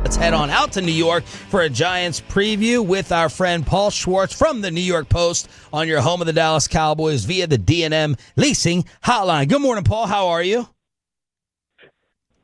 Let's head on out to New York for a Giants preview with our friend Paul Schwartz from the New York Post on your home of the Dallas Cowboys via the D&M Leasing Hotline. Good morning, Paul. How are you?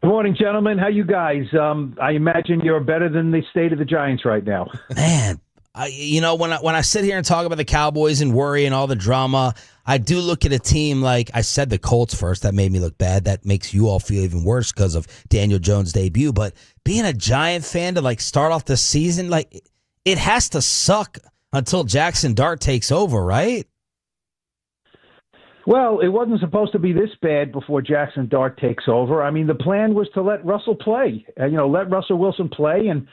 Good morning, gentlemen. How you guys? I imagine you're better than the state of the Giants right now. Man, when I sit here and talk about the Cowboys and worry and all the drama, I do look at a team like I said the Colts first. That made me look bad. That makes you all feel even worse because of Daniel Jones' debut. But being a Giant fan to start off the season, it has to suck until Jackson Dart takes over, right? Well, it wasn't supposed to be this bad before Jackson Dart takes over. I mean, the plan was to let Russell play, let Russell Wilson play. And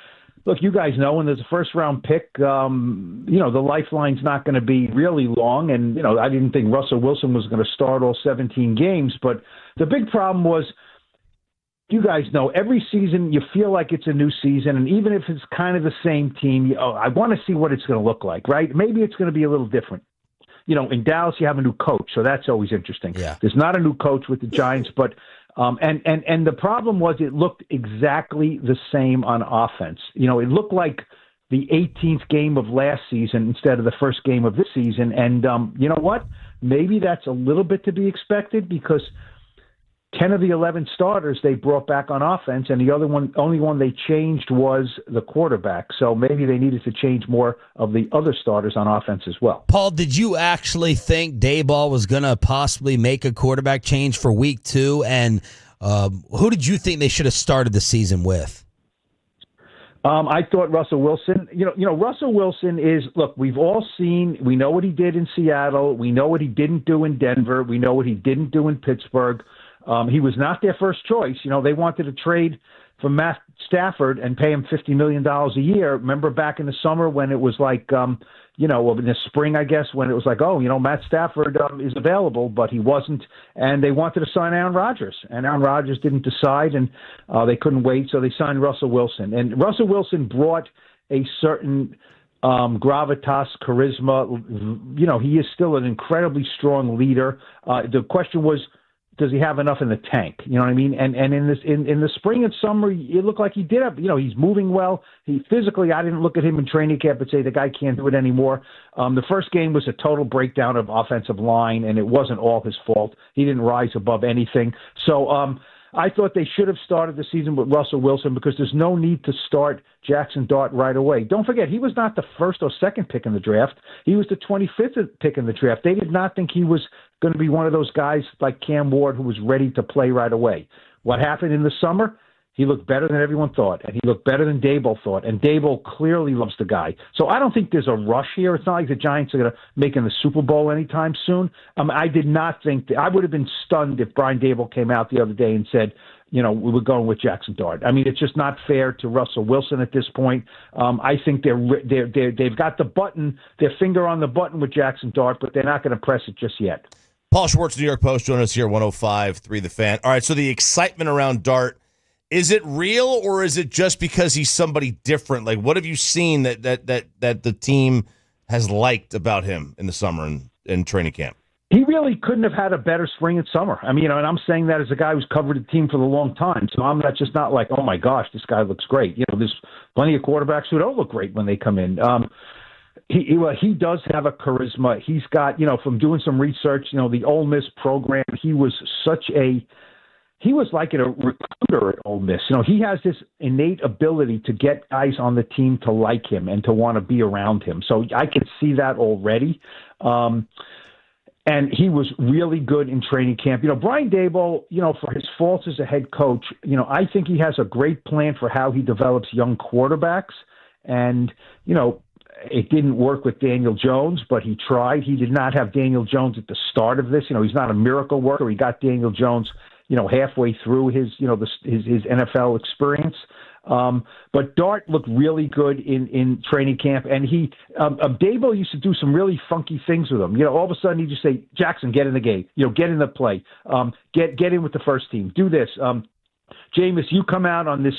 look, you guys know when there's a first-round pick, the lifeline's not going to be really long. And, I didn't think Russell Wilson was going to start all 17 games. But the big problem was, you guys know, every season you feel like it's a new season. And even if it's kind of the same team, I want to see what it's going to look like, right? Maybe it's going to be a little different. In Dallas, you have a new coach, so that's always interesting. Yeah. There's not a new coach with the Giants, but and the problem was it looked exactly the same on offense. It looked like the 18th game of last season instead of the first game of this season. And you know what? Maybe that's a little bit to be expected because 10 of the 11 starters they brought back on offense, and the only one they changed was the quarterback. So maybe they needed to change more of the other starters on offense as well. Paul, did you actually think Daboll was going to possibly make a quarterback change for week 2? And who did you think they should have started the season with? I thought Russell Wilson. Russell Wilson is, look, we've all seen, we know what he did in Seattle. We know what he didn't do in Denver. We know what he didn't do in Pittsburgh. He was not their first choice. They wanted to trade for Matt Stafford and pay him $50 million a year. Remember back in the summer when it was in the spring, I guess, when it was Matt Stafford is available, but he wasn't. And they wanted to sign Aaron Rodgers. And Aaron Rodgers didn't decide, and they couldn't wait, so they signed Russell Wilson. And Russell Wilson brought a certain gravitas, charisma. He is still an incredibly strong leader. The question was, does he have enough in the tank? You know what I mean? And in the spring and summer, it looked like he did have, he's moving well. He physically, I didn't look at him in training camp and say the guy can't do it anymore. The first game was a total breakdown of offensive line, and it wasn't all his fault. He didn't rise above anything. So I thought they should have started the season with Russell Wilson because there's no need to start Jackson Dart right away. Don't forget, he was not the first or second pick in the draft. He was the 25th pick in the draft. They did not think he was going to be one of those guys like Cam Ward who was ready to play right away. What happened in the summer? He looked better than everyone thought, and he looked better than Daboll thought, and Daboll clearly loves the guy. So I don't think there's a rush here. It's not like the Giants are going to make in the Super Bowl anytime soon. I did not think I would have been stunned if Brian Daboll came out the other day and said, we were going with Jackson Dart. I mean, it's just not fair to Russell Wilson at this point. I think they've got the button, their finger on the button with Jackson Dart, but they're not going to press it just yet. Paul Schwartz, New York Post, joining us here, 105.3 The Fan. All right, so the excitement around Dart, is it real or is it just because he's somebody different? Like, what have you seen that the team has liked about him in the summer and in training camp? He really couldn't have had a better spring and summer. I mean, and I'm saying that as a guy who's covered the team for a long time. So I'm not like, oh my gosh, this guy looks great. There's plenty of quarterbacks who don't look great when they come in. He does have a charisma. He's got, from doing some research, the Ole Miss program, he was like a recruiter at Ole Miss. He has this innate ability to get guys on the team to like him and to want to be around him. So I can see that already. And he was really good in training camp. Brian Daboll, for his faults as a head coach, I think he has a great plan for how he develops young quarterbacks. And, it didn't work with Daniel Jones, but he tried. He did not have Daniel Jones at the start of this. He's not a miracle worker. He got Daniel Jones, halfway through his NFL experience. But Dart looked really good in training camp, and Daboll used to do some really funky things with him. All of a sudden he'd just say, Jackson, get in the game, get in the play, get in with the first team, do this. Jameis, you come out on this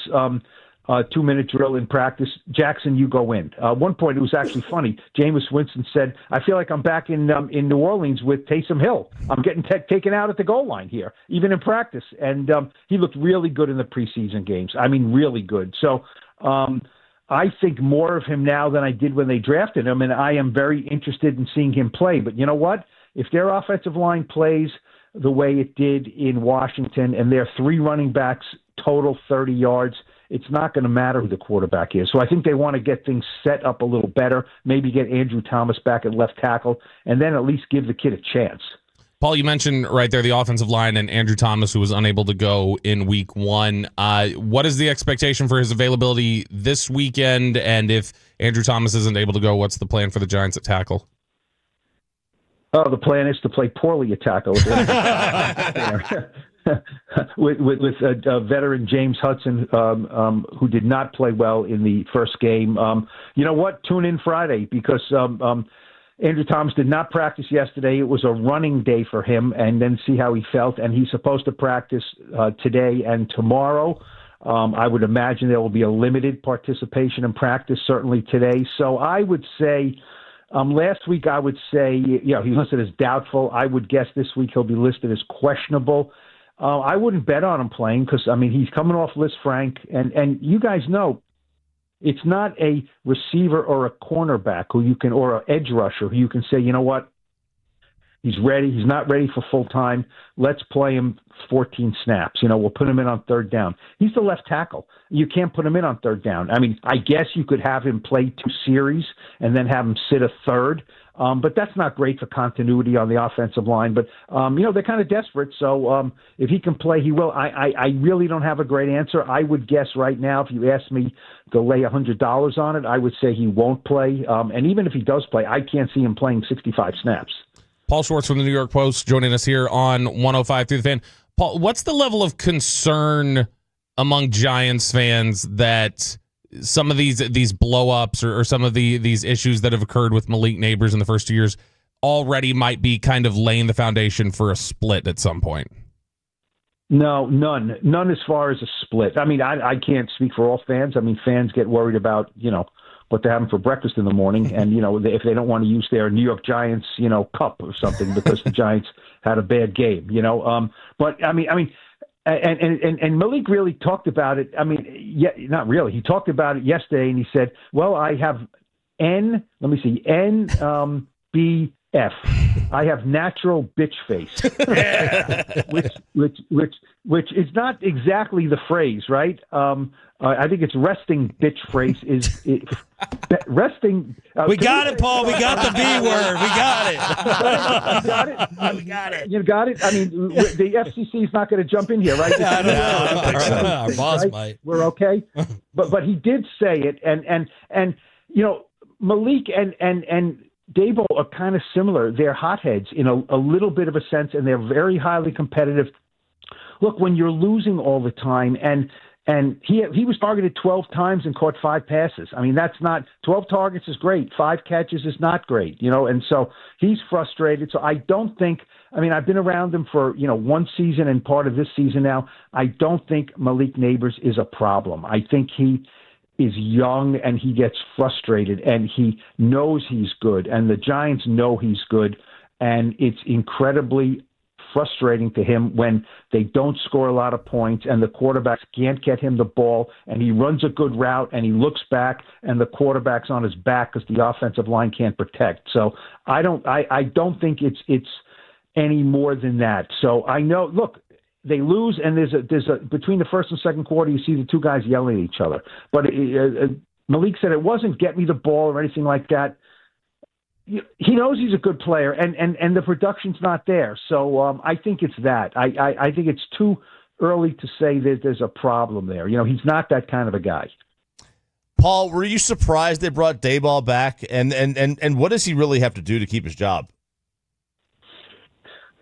2-minute drill in practice. Jackson, you go in. One point, it was actually funny. Jameis Winston said, I feel like I'm back in New Orleans with Taysom Hill. I'm getting taken out at the goal line here, even in practice. And he looked really good in the preseason games. I mean, really good. So I think more of him now than I did when they drafted him, and I am very interested in seeing him play. But you know what? If their offensive line plays the way it did in Washington and their 3 running backs total 30 yards, it's not going to matter who the quarterback is. So I think they want to get things set up a little better, maybe get Andrew Thomas back at left tackle, and then at least give the kid a chance. Paul, you mentioned right there the offensive line and Andrew Thomas, who was unable to go in week 1. What is the expectation for his availability this weekend? And if Andrew Thomas isn't able to go, what's the plan for the Giants at tackle? Oh, the plan is to play poorly at tackle. with veteran James Hudson, who did not play well in the first game. You know what? Tune in Friday because Andrew Thomas did not practice yesterday. It was a running day for him, and then see how he felt. And he's supposed to practice today and tomorrow. I would imagine there will be a limited participation in practice, certainly today. So I would say last week I would say, he's listed as doubtful. I would guess this week he'll be listed as questionable. I wouldn't bet on him playing because, he's coming off Liz Frank, and you guys know it's not a receiver or a cornerback or an edge rusher who you can say, you know what, he's ready. He's not ready for full time. Let's play him 14 snaps. We'll put him in on third down. He's the left tackle. You can't put him in on third down. I guess you could have him play 2 series and then have him sit a third. But that's not great for continuity on the offensive line. But, they're kind of desperate. So if he can play, he will. I really don't have a great answer. I would guess right now, if you asked me to lay $100 on it, I would say he won't play. And even if he does play, I can't see him playing 65 snaps. Paul Schwartz from the New York Post joining us here on 105 Through the Fan. Paul, what's the level of concern among Giants fans that some of these blow-ups or some of these issues that have occurred with Malik Nabers in the first 2 years already might be kind of laying the foundation for a split at some point? No, none as far as a split. I can't speak for all fans. Fans get worried about, what they're having for breakfast in the morning, and if they don't want to use their New York Giants, cup or something because the Giants had a bad game, But And Malik really talked about it. Not really. He talked about it yesterday, and he said, "Well, I have NBF. I have natural bitch face," which is not exactly the phrase, right? I think it's resting bitch phrase resting. We got it, Paul. We got the B word. We got it. You got it. We got it. You got it. The FCC is not going to jump in here, right? I don't know. Our boss might. We're okay, but he did say it, and Malik and Daboll are kind of similar. They're hotheads in a little bit of a sense, and they're very highly competitive. Look, when you're losing all the time, and he was targeted 12 times and caught 5 passes. That's not 12 targets is great. 5 catches is not great, and so he's frustrated. So I don't think. I've been around him for 1 season and part of this season now. I don't think Malik Nabers is a problem. I think he is young and he gets frustrated and he knows he's good and the Giants know he's good, and it's incredibly frustrating to him when they don't score a lot of points and the quarterbacks can't get him the ball and he runs a good route and he looks back and the quarterback's on his back because the offensive line can't protect. So I don't think it's any more than that. So I know, look, they lose, and there's a between the first and second quarter, you see the 2 guys yelling at each other. But Malik said it wasn't get me the ball or anything like that. He knows he's a good player, and the production's not there. So I think it's that. I think it's too early to say that there's a problem there. He's not that kind of a guy. Paul, were you surprised they brought Daboll back? And what does he really have to do to keep his job?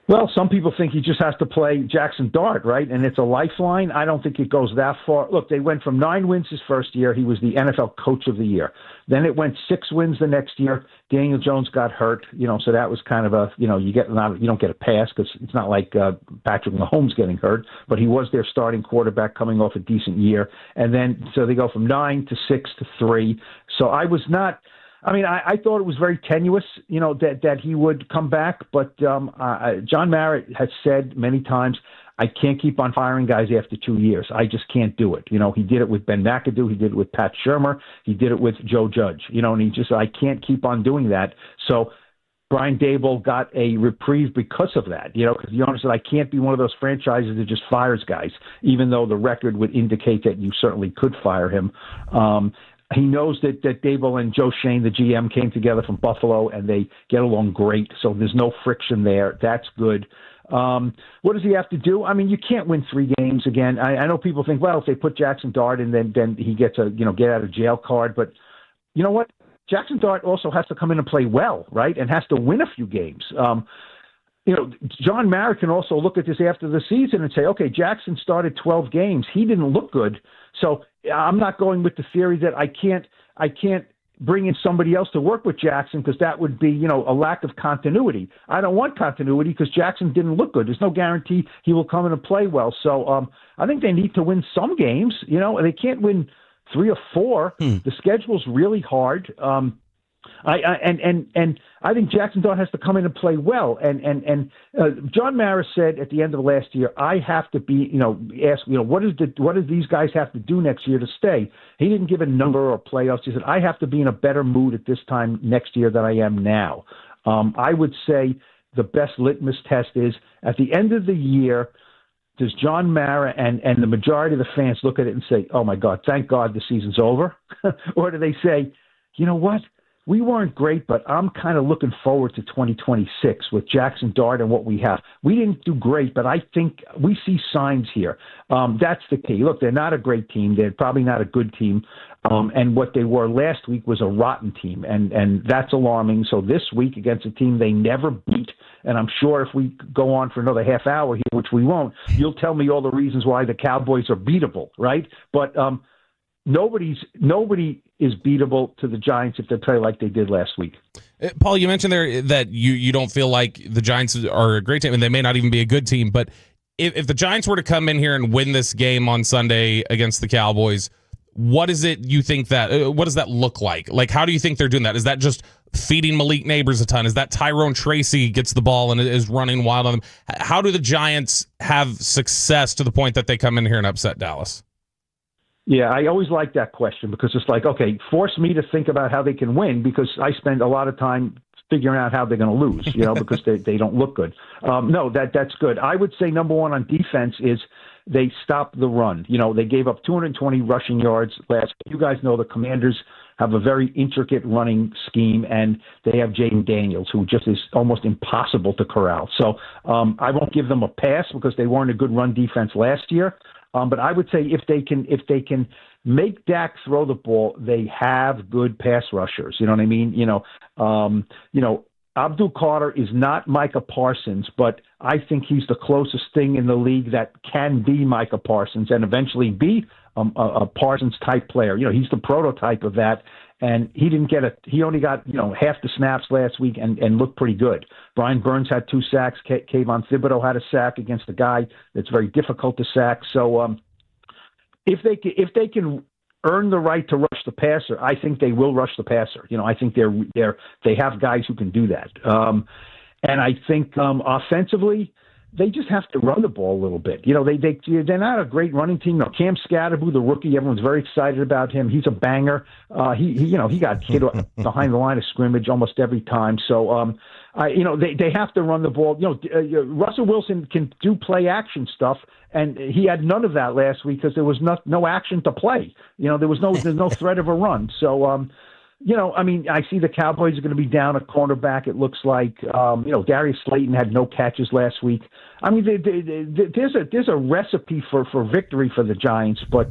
Well, some people think he just has to play Jackson Dart, right? And it's a lifeline. I don't think it goes that far. Look, they went from 9 wins his first year. He was the NFL Coach of the Year. Then it went 6 wins the next year. Daniel Jones got hurt, so that was kind of a, you don't get a pass because it's not like Patrick Mahomes getting hurt, but he was their starting quarterback coming off a decent year. And then, so they go from 9 to 6 to 3. So I thought it was very tenuous, that he would come back. But John Mara has said many times, I can't keep on firing guys after 2 years. I just can't do it. He did it with Ben McAdoo. He did it with Pat Shurmur. He did it with Joe Judge. And he just, I can't keep on doing that. So Brian Daboll got a reprieve because of that. Because the owner said, I can't be one of those franchises that just fires guys, even though the record would indicate that you certainly could fire him. He knows that Daboll and Joe Shane, the GM, came together from Buffalo, and they get along great. So there's no friction there. That's good. What does he have to do? You can't win 3 games again. I know people think, well, if they put Jackson Dart in, then he gets a get out of jail card. But you know what? Jackson Dart also has to come in and play well, right? And has to win a few games. John Mara can also look at this after the season and say, okay, Jackson started 12 games. He didn't look good. So I'm not going with the theory that I can't bring in somebody else to work with Jackson because that would be, a lack of continuity. I don't want continuity because Jackson didn't look good. There's no guarantee he will come in and play well. So I think they need to win some games. They can't win 3 or 4. The schedule's really hard. I think Jackson Dart has to come in and play well. And John Mara said at the end of last year, I have to be, ask, what do these guys have to do next year to stay? He didn't give a number or playoffs. He said, I have to be in a better mood at this time next year than I am now. I would say the best litmus test is at the end of the year, does John Mara and the majority of the fans look at it and say, oh my God, thank God the season's over? Or do they say, you know what? We weren't great, but I'm kind of looking forward to 2026 with Jackson Dart and what we have. We didn't do great, but I think we see signs here. That's the key. Look, they're not a great team. They're probably not a good team. And what they were last week was a rotten team, and that's alarming. So this week against a team they never beat, and I'm sure if we go on for another half hour here, which we won't, you'll tell me all the reasons why the Cowboys are beatable, right? But nobody is beatable to the Giants if they play like they did last week. Paul, you mentioned there that you don't feel like the Giants are a great team, and they may not even be a good team. But if the Giants were to come in here and win this game on Sunday against the Cowboys, what is it you think what does that look like? Like, how do you think they're doing that? Is that just feeding Malik Nabers a ton? Is that Tyrone Tracy gets the ball and is running wild on them? How do the Giants have success to the point that they come in here and upset Dallas? Yeah, I always like that question because it's like, okay, force me to think about how they can win because I spend a lot of time figuring out how they're going to lose, because they don't look good. No, that's good. I would say number one on defense is they stopped the run. They gave up 220 rushing yards last. You guys know the Commanders have a very intricate running scheme, and they have Jaden Daniels, who just is almost impossible to corral. So I won't give them a pass because they weren't a good run defense last year. But I would say if they can make Dak throw the ball, they have good pass rushers. You know what I mean? Abdul Carter is not Micah Parsons, but I think he's the closest thing in the league that can be Micah Parsons and eventually be a Parsons type player. He's the prototype of that. And he only got, half the snaps last week and looked pretty good. Brian Burns had 2 sacks. Kayvon Thibodeau had a sack against a guy that's very difficult to sack. So if they can earn the right to rush the passer, I think they will rush the passer. I think they have guys who can do that. And I think offensively, they just have to run the ball a little bit. They're not a great running team. Cam Scatterbo, the rookie, everyone's very excited about him. He's a banger. He got hit behind the line of scrimmage almost every time. So, they have to run the ball. Russell Wilson can do play action stuff, and he had none of that last week because there was no action to play. There's no threat of a run. So, I see the Cowboys are going to be down a cornerback. It looks like, Darius Slayton had no catches last week. There's a recipe for victory for the Giants. But,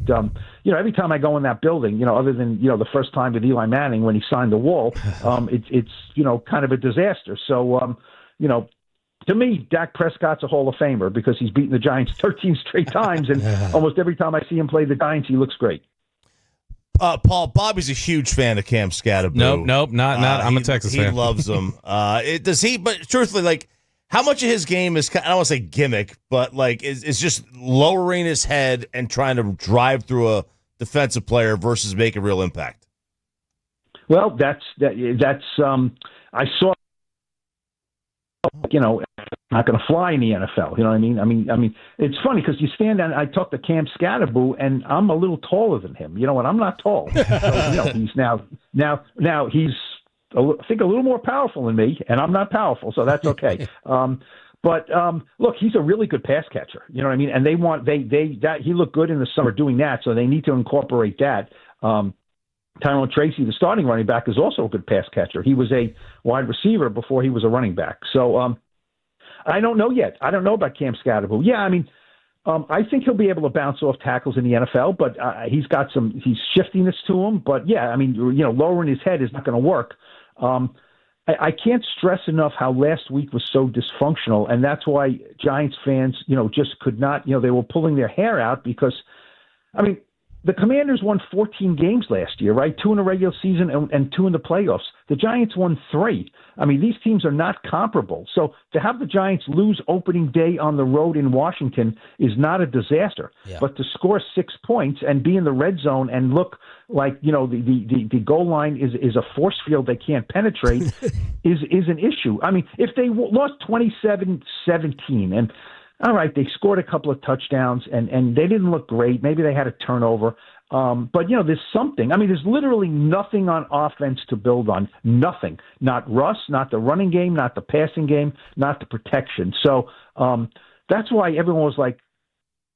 every time I go in that building, other than, the first time with Eli Manning when he signed the wall, it's kind of a disaster. So, to me, Dak Prescott's a Hall of Famer because he's beaten the Giants 13 straight times, and almost every time I see him play the Giants, he looks great. Paul, Bobby's a huge fan of Cam Scatterbo. Nope, not. I'm a Texas fan. He loves him. Does he? But truthfully, like, how much of his game is, I don't want to say gimmick, but like is just lowering his head and trying to drive through a defensive player versus make a real impact? Well, that's I saw, not going to fly in the NFL. You know what I mean? I mean, it's funny because you stand and I talk to Cam Scatterbo, and I'm a little taller than him. You know what? I'm not tall. So, he's now he's I think a little more powerful than me, and I'm not powerful, so that's okay. But look, he's a really good pass catcher. You know what I mean? And that he looked good in the summer doing that, so they need to incorporate that. Tyrone Tracy, the starting running back, is also a good pass catcher. He was a wide receiver before he was a running back. So I don't know yet. I don't know about Cam Scatterbo. Yeah, I mean, I think he'll be able to bounce off tackles in the NFL, but he's got he's shiftiness to him. But yeah, I mean, lowering his head is not going to work. I can't stress enough how last week was so dysfunctional, and that's why Giants fans, just could not, they were pulling their hair out because, I mean, the Commanders won 14 games last year, right? 2 in the regular season and 2 in the playoffs. The Giants won 3. I mean, these teams are not comparable. So to have the Giants lose opening day on the road in Washington is not a disaster. Yeah. But to score 6 points and be in the red zone and look like, the goal line is a force field they can't penetrate is an issue. I mean, if they lost 27-17 and all right, they scored a couple of touchdowns, and they didn't look great. Maybe they had a turnover. But, there's something. I mean, there's literally nothing on offense to build on. Nothing. Not Russ, not the running game, not the passing game, not the protection. So that's why everyone was like,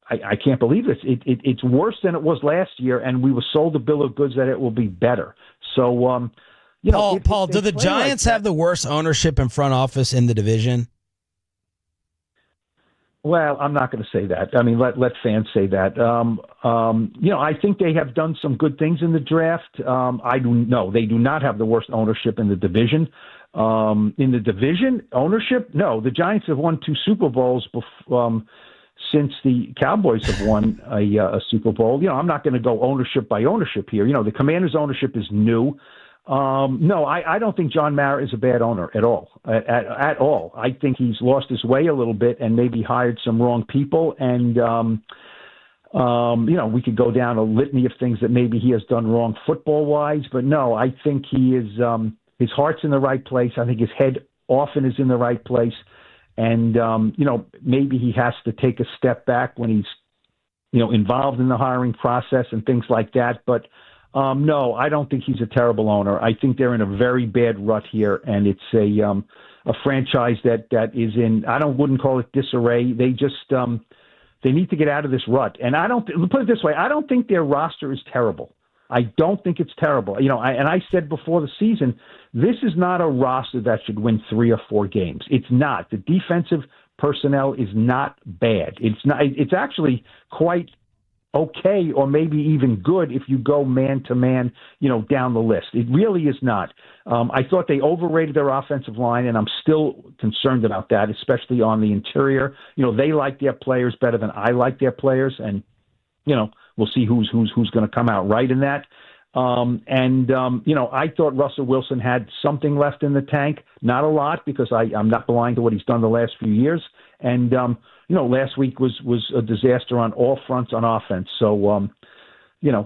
I can't believe this. It's worse than it was last year, and we were sold a bill of goods that it will be better. So, Paul, do the Giants have the worst ownership and front office in the division? Well, I'm not going to say that. I mean, let fans say that. I think they have done some good things in the draft. They do not have the worst ownership in the division. In the division, ownership, no. The Giants have won 2 Super Bowls since the Cowboys have won a Super Bowl. I'm not going to go ownership by ownership here. The Commanders' ownership is new. No, I don't think John Mara is a bad owner at all. At all. I think he's lost his way a little bit and maybe hired some wrong people. And, we could go down a litany of things that maybe he has done wrong football-wise. But no, I think he is his heart's in the right place. I think his head often is in the right place. And, maybe he has to take a step back when he's, involved in the hiring process and things like that. But no, I don't think he's a terrible owner. I think they're in a very bad rut here, and it's a franchise that is in, wouldn't call it disarray. They just they need to get out of this rut. And put it this way, I don't think their roster is terrible. I don't think it's terrible. I said before the season, this is not a roster that should win 3 or 4 games. It's not. The defensive personnel is not bad. It's not. It's actually quite okay, or maybe even good if you go man to man, down the list. It really is not. I thought they overrated their offensive line, and I'm still concerned about that, especially on the interior. They like their players better than I like their players, and we'll see who's going to come out right in that. I thought Russell Wilson had something left in the tank, not a lot, because I'm not blind to what he's done the last few years. And, last week was a disaster on all fronts on offense. So,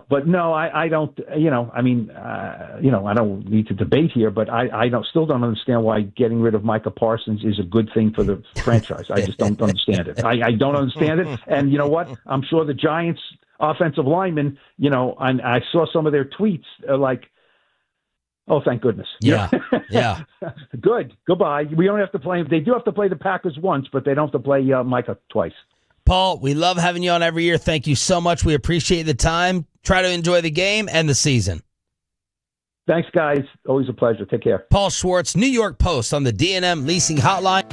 but no, I don't, I don't need to debate here, but I still don't understand why getting rid of Micah Parsons is a good thing for the franchise. I just don't understand it. I don't understand it. And you know what? I'm sure the Giants offensive linemen, and I saw some of their tweets like, oh, thank goodness. Yeah. Yeah. Good. Goodbye. We don't have to play. They do have to play the Packers once, but they don't have to play Micah twice. Paul, we love having you on every year. Thank you so much. We appreciate the time. Try to enjoy the game and the season. Thanks, guys. Always a pleasure. Take care. Paul Schwartz, New York Post on the D&M Leasing Hotline.